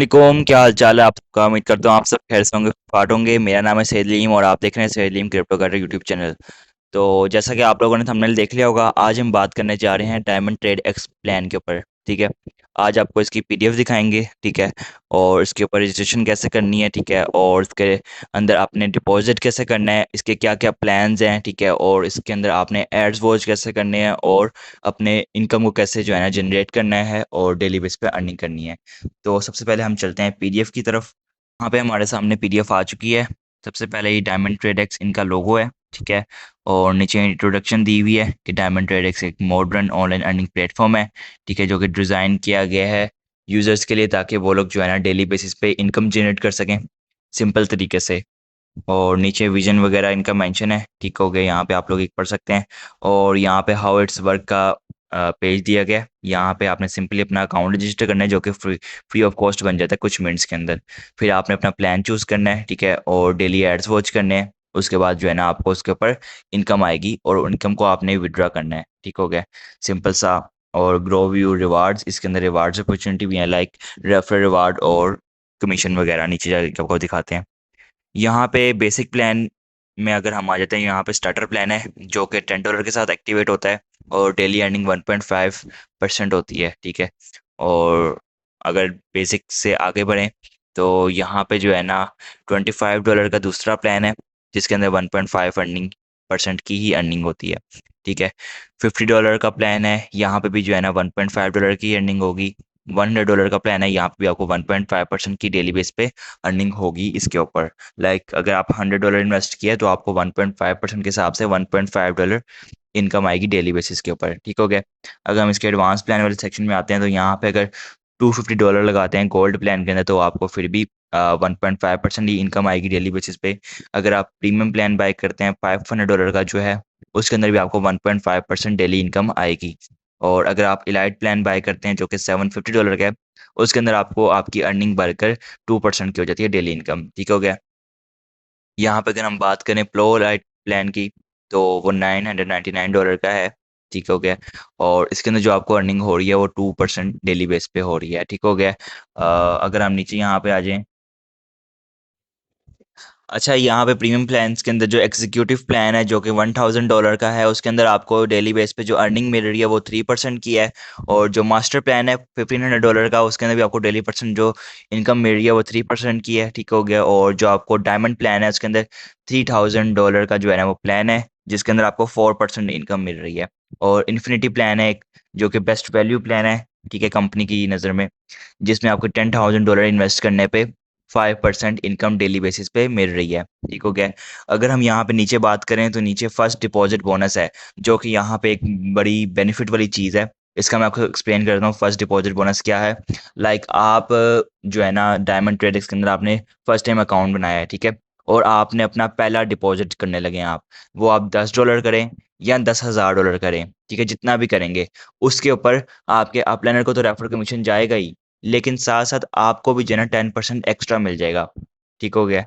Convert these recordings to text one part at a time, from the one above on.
वालेकुम, क्या हाल चाल है आपका। उम्मीद करता हूँ आप सब खैर से होंगे, फाट होंगे। मेरा नाम है सलीम और आप देख रहे हैं सलीम क्रिप्टो कर यूट्यूब चैनल। तो जैसा कि आप लोगों ने थंबनेल देख लिया होगा, आज हम बात करने जा रहे हैं डायमंड ट्रेड एक्स प्लान के ऊपर। ठीक है, आज आपको इसकी पीडीएफ दिखाएंगे। ठीक है, और इसके ऊपर रजिस्ट्रेशन कैसे करनी है। ठीक है, और इसके अंदर आपने डिपॉजिट कैसे करना है, इसके क्या क्या प्लान्स हैं। ठीक है, और इसके अंदर आपने एड्स वॉच कैसे करने हैं और अपने इनकम को कैसे जो है ना जनरेट करना है और डेली बेस पे अर्निंग करनी है। तो सबसे पहले हम चलते हैं पीडीएफ की तरफ। यहाँ पे हमारे सामने पीडीएफ आ चुकी है। सबसे पहले ये डायमंड ट्रेड एक्स इनका लोगो है। ठीक है, और नीचे इंट्रोडक्शन दी हुई है कि डायमंड ट्रेड एक्स एक मॉडर्न ऑनलाइन अर्निंग प्लेटफॉर्म है। ठीक है, जो कि डिज़ाइन किया गया है यूज़र्स के लिए, ताकि वो लोग जो है ना डेली बेसिस पे इनकम जनरेट कर सकें सिंपल तरीके से। और नीचे विजन वगैरह इनका मेंशन है। ठीक हो गया, यहाँ पे आप लोग एक पढ़ सकते हैं। और यहाँ पे हाउ इट्स वर्क का पेज दिया गया है। यहाँ पे आपने सिंपली अपना अकाउंट रजिस्टर करना है, जो कि फ्री ऑफ कॉस्ट बन जाता है कुछ मिनट्स के अंदर। फिर आपने अपना प्लान चूज़ करना है। ठीक है, और डेली एड्स वॉच करने हैं। उसके बाद जो है ना आपको उसके ऊपर इनकम आएगी और इनकम को आपने विड्रॉ करना है। ठीक हो गया, सिंपल सा। और ग्रो व्यू रिवार्ड्स, इसके अंदर रिवार्ड्स अपॉर्चुनिटी भी है, लाइक रेफरल रिवार्ड और कमीशन वगैरह नीचे जाके आपको दिखाते हैं। यहाँ पे बेसिक प्लान में अगर हम आ जाते हैं, यहाँ पे स्टार्टर प्लान है जो कि $10 के साथ एक्टिवेट होता है और डेली अर्निंग 1.5% होती है। ठीक है, और अगर बेसिक से आगे बढ़ें तो यहाँ पे जो है ना $25 का दूसरा प्लान है, जिसके अंदर 1.5 अर्निंग परसेंट की ही अर्निंग होती है। ठीक है, $50 का प्लान है, यहाँ पे भी जो है ना $1.5 की अर्निंग होगी। $100 का प्लान है, यहाँ पे भी आपको 1.5% की डेली बेस पे अर्निंग होगी इसके ऊपर। लाइक अगर आप $100 इन्वेस्ट किया तो आपको 1.5% के हिसाब से $1.5 इनकम आएगी डेली बेसिस के ऊपर। ठीक हो गया। अगर हम इसके एडवांस प्लान वाले सेक्शन में आते हैं तो यहाँ पे अगर $250 लगाते हैं गोल्ड प्लान के अंदर तो आपको फिर भी 1.5% ही इनकम आएगी डेली बेसिस पे। अगर आप प्रीमियम प्लान बाय करते हैं $500 का जो है, उसके अंदर भी आपको 1.5% डेली इनकम आएगी। और अगर आप इलाइट प्लान बाय करते हैं जो कि $750 का है, उसके अंदर आपको आपकी अर्निंग बढ़कर 2% की हो जाती है डेली इनकम। ठीक हो गया। यहाँ पे अगर हम बात करें प्रो लाइट प्लान की तो वो $999 का है। ठीक हो गया, और इसके अंदर जो आपको अर्निंग हो रही है वो 2% डेली बेस पे हो रही है। ठीक हो गया। अगर हम नीचे यहाँ पे आ जाएं, अच्छा यहाँ पे प्रीमियम प्लान्स के अंदर जो एग्जीक्यूटिव प्लान है जो कि $1000 का है, उसके अंदर आपको डेली बेस पे जो अर्निंग मिल रही है वो 3% की है। और जो मास्टर प्लान है $1500 का, उसके अंदर भी आपको डेली परसेंट जो इनकम मिल रही है वो 3% की है। ठीक हो गया। और जो आपको डायमंड प्लान है उसके अंदर $3000 का जो है ना वो प्लान है, जिसके अंदर आपको 4% इनकम मिल रही है। और इन्फिनिटी प्लान है एक, जो कि बेस्ट वैल्यू प्लान है। ठीक है, कंपनी की नज़र में, जिसमें आपको $10,000 इन्वेस्ट करने पे 5% इनकम डेली बेसिस पे मिल रही है। ठीक हो गया। अगर हम यहाँ पे नीचे बात करें तो नीचे फर्स्ट डिपॉजिट बोनस है, जो कि यहाँ पे एक बड़ी बेनिफिट वाली चीज़ है। इसका मैं आपको एक्सप्लेन करता हूँ फर्स्ट डिपॉजिट बोनस क्या है। लाइक आप जो है ना डायमंड ट्रेडिंग्स के अंदर आपने फर्स्ट टाइम अकाउंट बनाया है। ठीक है, और आपने अपना पहला डिपॉजिट करने लगे हैं आप, वो आप $10 करें या $10,000 करें। ठीक है, जितना भी करेंगे उसके ऊपर आपके अपलाइनर को तो रेफर कमीशन जाएगा ही, लेकिन साथ साथ आपको भी जो है ना 10% एक्स्ट्रा मिल जाएगा। ठीक हो गया।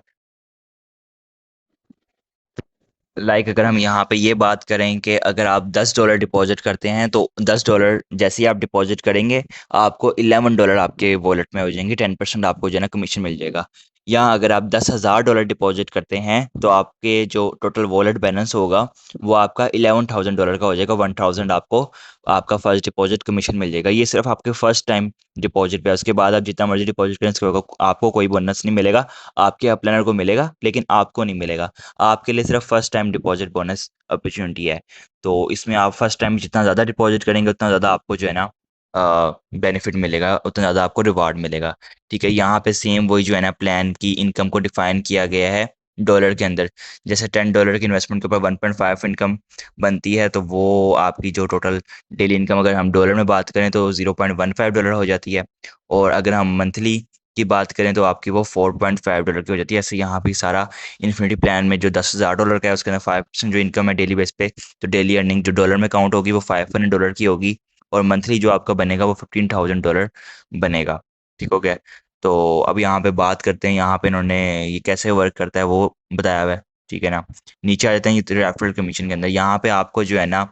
लाइक अगर हम यहाँ पे ये बात करें कि अगर आप $10 डिपॉजिट करते हैं तो $10 जैसे ही आप डिपॉजिट करेंगे आपको $11 आपके वॉलेट में हो जाएंगे, 10% आपको जो है ना कमीशन मिल जाएगा। या अगर आप $10,000 डिपॉजिट करते हैं तो आपके जो टोटल वॉलेट बैलेंस होगा वो आपका $11,000 का हो जाएगा। 1000 आपको आपका फर्स्ट डिपॉजिट कमीशन मिल जाएगा। ये सिर्फ आपके फर्स्ट टाइम डिपॉजिट पे है। उसके बाद आप जितना मर्जी डिपॉजिट करें उसके बाद आपको कोई बोनस नहीं मिलेगा। आपके अपलाइनर को मिलेगा लेकिन आपको नहीं मिलेगा। आपके लिए सिर्फ first time deposit bonus opportunity है। तो इसमें आप फर्स्ट टाइम जितना ज़्यादा डिपॉजिट करेंगे उतना ज़्यादा आपको जो है ना बेनिफिट मिलेगा, उतना ज़्यादा आपको रिवार्ड मिलेगा। ठीक है, यहाँ पे सेम वही जो है ना प्लान की इनकम को डिफाइन किया गया है डॉलर के अंदर। जैसे $10 की इन्वेस्टमेंट के ऊपर 1.5 इनकम बनती है, तो वो आपकी जो टोटल डेली इनकम अगर हम डॉलर में बात करें तो $0.15 हो जाती है। और अगर हम मंथली की बात करें तो आपकी वो $4.5 की हो जाती है। ऐसे यहाँ भी सारा इन्फिनिटी प्लान में जो $10,000 का है उसके अंदर 5% जो इनकम है डेली बेस पे, तो डेली अर्निंग जो डॉलर में काउंट होगी वो $500 की होगी। और मंथली जो आपका बनेगा वो $15,000 बनेगा। ठीक हो गया। तो अब यहाँ पे बात करते हैं, यहाँ पे इन्होंने ये कैसे वर्क करता है वो बताया हुआ है। ठीक है ना, नीचे आ जाते हैं ये रेफरल कमीशन के अंदर। यहाँ पे आपको जो है ना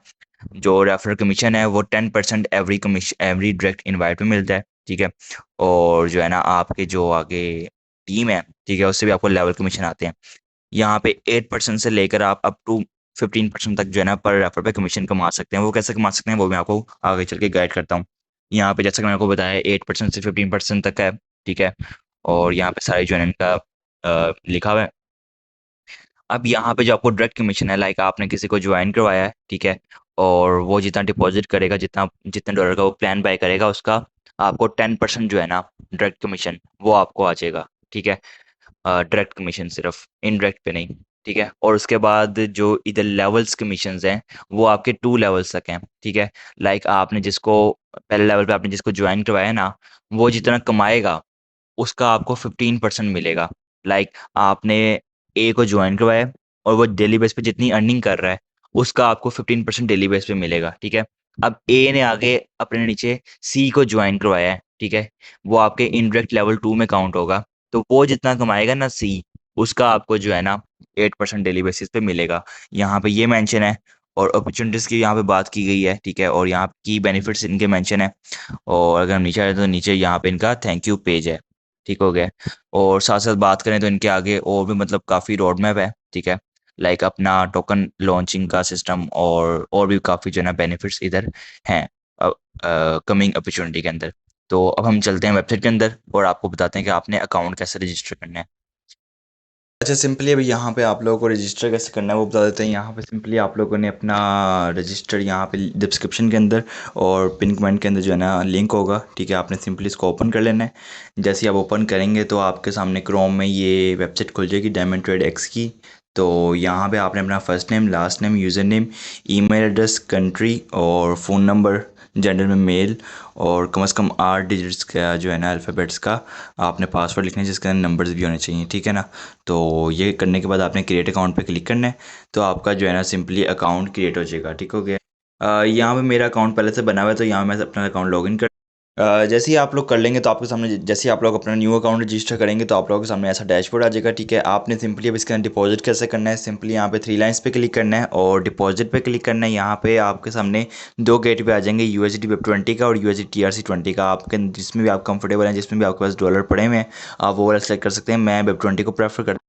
जो रेफरल कमीशन है वो 10% every commission every direct invite पे मिलता है। ठीक है। और जो है ना आपके जो आगे टीम है, ठीक है, उससे भी आपको लेवल कमीशन आते हैं। यहाँ पे 8% से लेकर आप अप टू 15% तक जो है ना पर रेफर पे कमीशन कमा सकते हैं। वो कैसे कमा सकते हैं वो मैं आपको आगे चल के गाइड करता हूँ। यहाँ पे जैसा कि मैंने आपको बताया 8% से 15% तक है, ठीक है। और यहाँ पे सारी जो है ना इनका लिखा हुआ है। अब यहाँ पे जो आपको डायरेक्ट कमीशन है, लाइक आपने किसी को ज्वाइन करवाया है, ठीक है, और वो जितना डिपॉजिट करेगा, जितना जितने डॉलर का वो प्लान बाय करेगा, उसका आपको 10% जो है ना डायरेक्ट कमीशन वो आपको आ जाएगा, ठीक है। डायरेक्ट कमीशन सिर्फ, इनडायरेक्ट पे नहीं, ठीक है। और उसके बाद जो इधर लेवल्स कमीशंस हैं वो आपके 2 लेवल्स तक हैं, ठीक है। लाइक आपने जिसको पहले लेवल पे आपने जिसको ज्वाइन करवाया है ना, वो जितना कमाएगा उसका आपको 15% मिलेगा। लाइक आपने ए को ज्वाइन करवाया है और वो डेली बेस पे जितनी अर्निंग कर रहा है उसका आपको 15% डेली बेस पे मिलेगा, ठीक है। अब ए ने आगे अपने नीचे सी को ज्वाइन करवाया है, ठीक है, वो आपके इनडायरेक्ट लेवल 2 में काउंट होगा। तो वो जितना कमाएगा ना सी, उसका आपको जो है ना 8% डेली बेसिस पे मिलेगा। यहाँ पे ये मेंशन है। और अपॉर्चुनिटीज की यहाँ पे बात की गई है, ठीक है, और यहाँ की बेनिफिट्स इनके मेंशन है। और अगर हम नीचे आए तो नीचे यहाँ पे इनका थैंक यू पेज है, ठीक हो गया। और साथ साथ बात करें तो इनके आगे और भी मतलब काफ़ी रोड मैप है, ठीक है। लाइक अपना टोकन लॉन्चिंग का सिस्टम और भी काफ़ी जो है ना बेनिफिट्स इधर हैं कमिंग अपॉर्चुनिटी के अंदर। तो अब हम चलते हैं वेबसाइट के अंदर और आपको बताते हैं कि आपने अकाउंट कैसे रजिस्टर करना है। अच्छा, सिंपली अभी यहाँ पे आप लोगों को रजिस्टर कैसे करना है वो बता देते हैं। यहाँ पे सिंपली आप लोगों ने अपना रजिस्टर यहाँ पे डिस्क्रिप्शन के अंदर और पिन कमेंट के अंदर जो है ना लिंक होगा, ठीक है। आपने सिंपली इसको ओपन कर लेना है। जैसे ही आप ओपन करेंगे तो आपके सामने क्रोम में ये वेबसाइट खुल जाएगी डायमंड ट्रेड एक्स की। तो यहाँ पे आपने अपना first name, last name, user name, email address, country और फ़ोन नंबर, जेंडर में मेल, और कम से कम 8 डिजिट्स का जो है ना अल्फ़ाबेट्स का आपने पासवर्ड लिखना है जिसके अंदर नंबर्स भी होने चाहिए, ठीक है ना। तो ये करने के बाद आपने क्रिएट अकाउंट पे क्लिक करना है। तो आपका जो है ना सिंपली अकाउंट क्रिएट हो जाएगा, ठीक हो गया। यहाँ पे मेरा अकाउंट पहले से बना हुआ है तो यहाँ मैं अपना अकाउंट लॉगिन कर जैसे ही आप लोग कर लेंगे तो आपके सामने जैसे ही आप लोग अपना न्यू अकाउंट रजिस्टर करेंगे तो आप लोगों के सामने ऐसा डैशबोर्ड आ जाएगा, ठीक है। आपने सिंपली अब इसके अंदर डिपॉजिट कैसे करना है, सिंपली यहाँ पे 3 लाइन्स पे क्लिक करना है और डिपॉजिट पे क्लिक करना है। यहाँ पे आपके सामने 2 गेटवे आ जाएंगे, यूएसडी वेब 20 का और यूएसडी TRC 20 का। आपके जिसमें भी आप कंफर्टेबल हैं, जिसमें भी आपके पास डॉलर पड़े हुए हैं, आप वो वाला सेलेक्ट कर सकते हैं। मैं वेब 20 को प्रेफर करता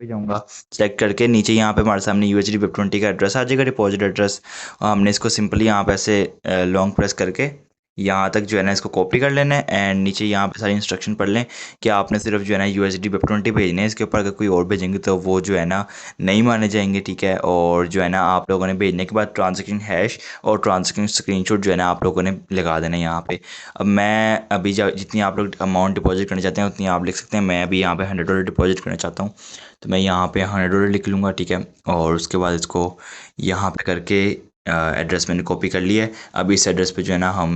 पे जाऊँगा। सेलेक्ट करके नीचे यहाँ पे हमारे सामने यूएसडी वेब 20 का एड्रेस आ जाएगा, डिपॉजिट एड्रेस। हमने इसको सिंपली यहाँ पे ऐसे लॉन्ग प्रेस करके यहाँ तक जो है ना इसको कॉपी कर लेना है एंड नीचे यहाँ पे सारी इंस्ट्रक्शन पढ़ लें कि आपने सिर्फ जो है ना यूएसडी वेब 20 भेजने हैं। इसके ऊपर अगर कोई और भेजेंगे तो वो जो है ना नहीं माने जाएंगे, ठीक है। और जो है ना आप लोगों ने भेजने के बाद ट्रांजेक्शन हैश और ट्रांजेक्शन स्क्रीनशॉट जो है ना आप लोगों ने लगा देना है यहाँ पे। अब मैं अभी जितनी आप लोग अमाउंट डिपॉजिट करना चाहते हैं उतनी आप लिख सकते हैं। मैं अभी यहाँ पे $100 डिपॉजिट करना चाहता हूँ तो मैं यहाँ पे $100 लिख लूँगा, ठीक है। और उसके बाद इसको यहाँ पे करके एड्रेस मैंने कॉपी कर लिया है। अब इस एड्रेस पे जो है ना हम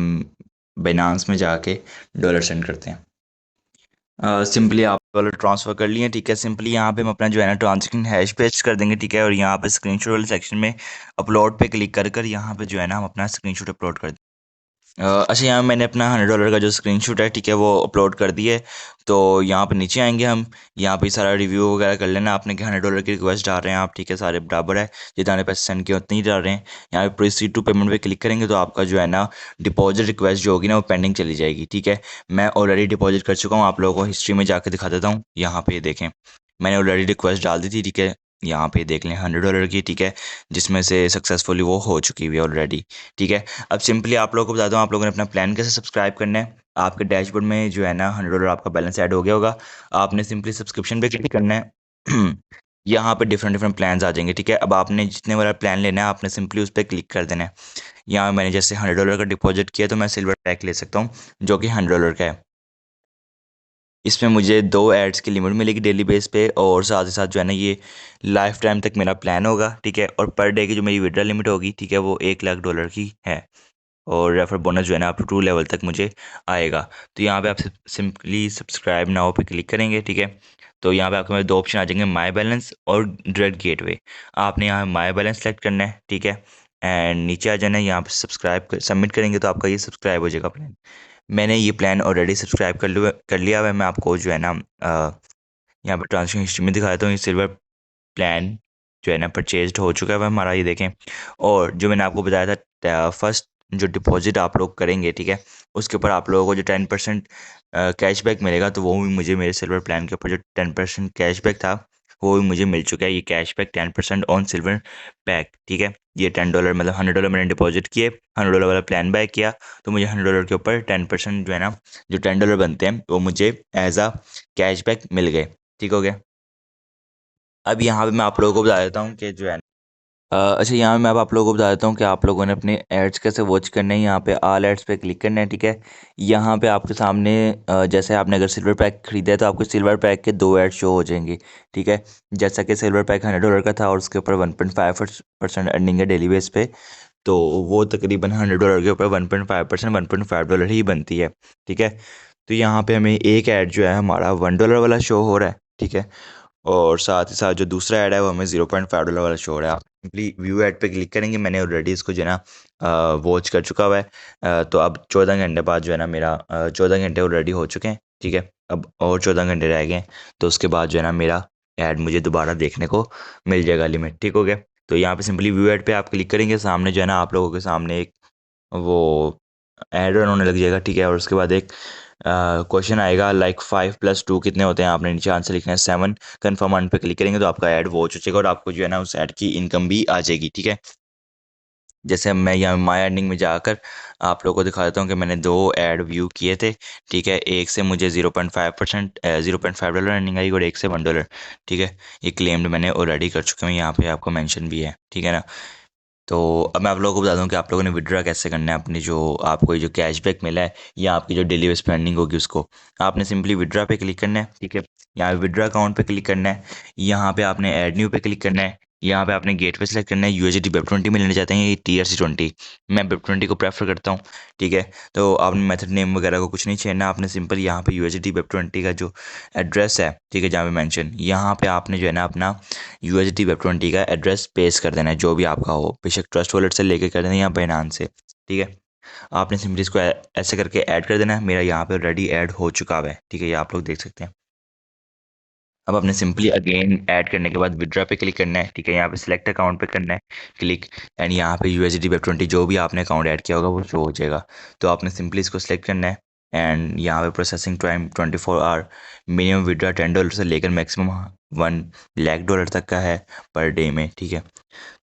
बाइनांस में जाके डॉलर सेंड करते हैं। सिंपली आप डॉलर ट्रांसफ़र कर लिए, ठीक है। सिंपली यहाँ पे हम अपना जो है ना ट्रांजेक्शन हैश पेस्ट कर देंगे, ठीक है। और यहाँ पे स्क्रीनशॉट वाले सेक्शन में अपलोड पे क्लिक कर कर यहाँ पे जो है ना हम अपना स्क्रीनशॉट अपलोड कर अच्छा, यहाँ मैंने अपना $100 का जो स्क्रीनशॉट है, ठीक है, वो अपलोड कर दिया है। तो यहाँ पे नीचे आएंगे हम, यहाँ पे सारा रिव्यू वगैरह कर लेना आपने कि $100 की रिक्वेस्ट डाल रहे हैं आप, ठीक है, सारे बराबर है, जितने पैसे सेंड किए उतने ही डाल रहे हैं। यहाँ पे प्रोसीड टू पेमेंट पे क्लिक करेंगे तो आपका जो है ना डिपॉजिट रिक्वेस्ट जो होगी ना वो पेंडिंग चली जाएगी, ठीक है। मैं ऑलरेडी डिपॉजिट कर चुका हूँ, आप लोगों को हिस्ट्री में जाकर दिखा देता हूँ। यहाँ पे देखें, मैंने ऑलरेडी रिक्वेस्ट डाल दी थी, ठीक है। यहाँ पे देख लें $100 की, ठीक है, जिसमें से सक्सेसफुली वो हो चुकी हुई है ऑलरेडी, ठीक है। अब सिंपली आप लोगों को बता दूँ आप लोगों ने अपना प्लान कैसे सब्सक्राइब करना है। आपके डैशबोर्ड में जो है ना $100 आपका बैलेंस ऐड हो गया होगा। आपने सिंपली सब्सक्रिप्शन पे क्लिक करना है। यहाँ पे डिफरेंट डिफरेंट प्लान्स आ जाएंगे, ठीक है। अब आपने जितने वाला प्लान लेना है आपने सिंपली उस पर क्लिक कर देना है। यहाँ मैंने जैसे $100 का डिपॉजिट किया तो मैं सिल्वर पैक ले सकता हूँ जो कि $100 का है। इसमें मुझे 2 एड्स की लिमिट मिलेगी डेली बेस पे और साथ ही साथ जो है ना ये लाइफ टाइम तक मेरा प्लान होगा, ठीक है। और पर डे की जो मेरी विड्रॉ लिमिट होगी, ठीक है, वो $1 लाख की है। और रेफर बोनस जो है ना अप टू 2 लेवल तक मुझे आएगा। तो यहाँ पे आप सिंपली सब्सक्राइब नाउ पे क्लिक करेंगे, ठीक है। तो यहाँ पे आपके पास 2 ऑप्शन आ जाएंगे, माई बैलेंस और डायरेक्ट गेटवे। आपने यहाँ माई बैलेंस सेलेक्ट करना है, ठीक है। एंड नीचे आ जाना है, यहाँ पे सब्सक्राइब सबमिट करेंगे तो आपका ये सब्सक्राइब हो जाएगा प्लान। मैंने ये प्लान ऑलरेडी सब्सक्राइब कर लिया हुआ है। मैं आपको जो है ना यहाँ पर ट्रांजेक्शन हिस्ट्री में दिखा देता हूँ। ये सिल्वर प्लान जो है ना परचेज्ड हो चुका है हमारा, ये देखें। और जो मैंने आपको बताया था फर्स्ट जो डिपॉजिट आप लोग करेंगे, ठीक है, उसके ऊपर आप लोगों को जो 10% कैशबैक मिलेगा, तो वो भी मुझे मेरे सिल्वर प्लान के ऊपर जो 10% कैशबैक था वो भी मुझे मिल चुका है। ये कैशबैक 10% ऑन सिल्वर पैक, ठीक है। ये $10 मतलब $100 मैंने डिपॉजिट किए, $100 वाला प्लान बाय किया, तो मुझे $100 के ऊपर 10% जो है ना, जो $10 बनते हैं वो मुझे एज अ कैशबैक मिल गए, ठीक हो गया। अब यहाँ पे मैं आप लोगों को बता देता हूँ कि जो है अच्छा, यहाँ मैं अब आप लोगों को बता देता हूँ कि आप लोगों ने अपने एड्स कैसे वॉच करने हैं। यहाँ पे ऑल एड्स पे क्लिक करना है, ठीक है। यहाँ पे आपके सामने जैसे आपने अगर सिल्वर पैक खरीदा है तो आपको सिल्वर पैक के 2 ऐड शो हो जाएंगे, ठीक है। जैसा कि सिल्वर पैक $100 का था और उसके ऊपर 1.5% अर्निंग है डेली बेस पे, तो वो तकरीबन $100 के ऊपर 1.5% $1.5 ही बनती है, ठीक है। तो यहाँ पे हमें एक ऐड जो है हमारा $1 वाला शो हो रहा है, ठीक है। और साथ ही साथ जो दूसरा ऐड है वो हमें $0.5 वाला शो हो रहा है। आप सिंपली व्यू ऐड पे क्लिक करेंगे। मैंने ऑलरेडी इसको जो है ना वॉच कर चुका हुआ है। तो अब 14 घंटे बाद जो है ना मेरा 14 घंटे ऑलरेडी हो चुके हैं, ठीक है। अब और 14 घंटे रह गए हैं, तो उसके बाद जो है ना मेरा ऐड मुझे दोबारा देखने को मिल जाएगा लिमिट, ठीक हो गया। तो यहाँ पे सिंपली व्यू ऐड पे आप क्लिक करेंगे, सामने जो है ना आप लोगों के सामने एक वो ऐड रन होने लग जाएगा, ठीक है। और उसके बाद एक क्वेश्चन आएगा लाइक 5+2 कितने होते हैं, आपने नीचे आंसर लिखना है 7। कन्फर्म ऑन पे क्लिक करेंगे तो आपका ऐड वॉच हो जाएगा और आपको जो है ना उस ऐड की इनकम भी आ जाएगी, ठीक है। जैसे अब मैं यहाँ माई अर्निंग में जाकर आप लोगों को दिखा देता हूँ कि मैंने 2 ऐड व्यू किए थे, ठीक है। एक से मुझे 0.5% $0.5 अर्निंग आई और एक से $1, ठीक है। ये क्लेम्ड मैंने ऑलरेडी कर चुका हूँ, यहाँ पे आपको मेंशन भी है, ठीक है ना। तो अब मैं आप लोगों को बता दूं कि आप लोगों ने विड्रॉ कैसे करना है अपनी जो आपको ये जो कैशबैक मिला है या आपकी जो डेली स्पेंडिंग होगी उसको। आपने सिंपली विड्रॉ पे क्लिक करना है, ठीक है। यहाँ विड्रॉ अकाउंट पे क्लिक करना है, यहाँ पे आपने ऐड न्यू पे क्लिक करना है, यहाँ पे आपने गेट पे सेलेक्ट करना है। USDT वेब20 में लेना चाहते हैं ये TRC20, मैं वेब20 को प्रेफर करता हूँ, ठीक है। तो आपने मेथड नेम वगैरह को कुछ नहीं छेड़ना, आपने सिंपल यहाँ पे USDT वेब20 का जो एड्रेस है, ठीक है, जहाँ पे मेंशन, यहाँ पे आपने जो है ना अपना USDT वेब20 का एड्रेस पेस्ट कर देना है, जो भी आपका हो, बेशक ट्रस्ट वॉलेट से लेके कर देना या बाइनेंस से, ठीक है। आपने सिंपली इसको ऐसे करके ऐड कर देना है। मेरा यहाँ पे ऑलरेडी ऐड हो चुका हुआ है, ठीक है, ये आप लोग देख सकते हैं। अब आपने सिंपली अगेन ऐड करने के बाद विड्रॉ पे क्लिक करना है, ठीक है। यहाँ पे सिलेक्ट अकाउंट पे करना है क्लिक, एंड यहाँ पे USDT वेब20 जो भी आपने अकाउंट ऐड किया होगा वो शो हो जाएगा। तो आपने सिंपली इसको सिलेक्ट करना है, एंड यहाँ पे processing time 24 hour, minimum withdraw $10 से लेकर मैक्सिमम $1 लाख तक का है पर डे में, ठीक है।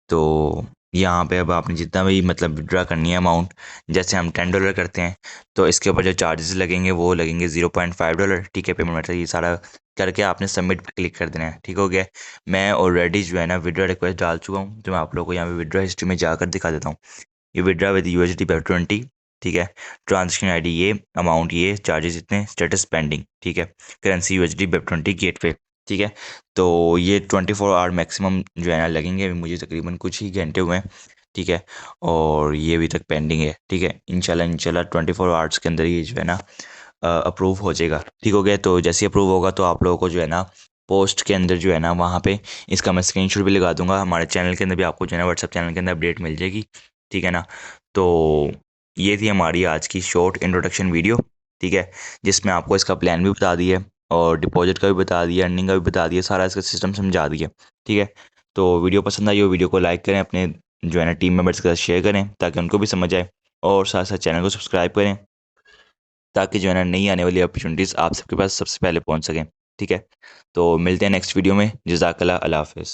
तो यहाँ पे अब आपने जितना भी मतलब विड्रा करनी है अमाउंट, जैसे हम $10 करते हैं तो इसके ऊपर जो चार्जेस लगेंगे वो लगेंगे $0.5, ठीक है। पेमेंट मेथड ये सारा करके आपने सबमिट पे क्लिक कर देना है, ठीक हो गया। मैं ऑलरेडी जो है ना विड्रा रिक्वेस्ट डाल चुका हूँ, तो मैं आप लोगों को यहाँ पे विड्रा हिस्ट्री में जाकर दिखा देता हूँ। ये विड्रा विद USDT वेब20, ठीक है। ट्रांजेक्शन ID ये, अमाउंट ये, चार्जेस इतने, स्टेटस पेंडिंग, ठीक है। करेंसी USDT वेब20 गेट पे, ठीक है। तो ये 24 आवर मैक्सिमम जो है ना लगेंगे, अभी मुझे तकरीबन कुछ ही घंटे हुए हैं, ठीक है। और ये अभी तक पेंडिंग है, ठीक है। इंशाल्लाह 24 आवर्स के अंदर ये जो है ना अप्रूव हो जाएगा, ठीक हो गया। तो जैसे अप्रूव होगा तो आप लोगों को जो है ना पोस्ट के अंदर जो है ना वहाँ पे इसका मैं स्क्रीनशॉट भी लगा दूंगा। हमारे चैनल के अंदर भी आपको जो है ना व्हाट्सअप चैनल के अंदर अपडेट मिल जाएगी, ठीक है ना। तो ये थी हमारी आज की शॉर्ट इंट्रोडक्शन वीडियो, ठीक है, जिसमें आपको इसका प्लान भी बता दिया और डिपॉजिट का भी बता दिया, अर्निंग का भी बता दिया, सारा इसका सिस्टम समझा दिया, ठीक है। तो वीडियो पसंद आई हो वीडियो को लाइक करें, अपने जो है ना टीम मेंबर्स के साथ शेयर करें ताकि उनको भी समझ आए, और साथ साथ चैनल को सब्सक्राइब करें ताकि जो है ना नई आने वाली अपॉर्चुनिटीज़ आप सबके पास सबसे पहले पहुंच सकें, ठीक है। तो मिलते हैं नेक्स्ट वीडियो में। जज़ाकल्लाह, अल्लाह हाफ़िज़।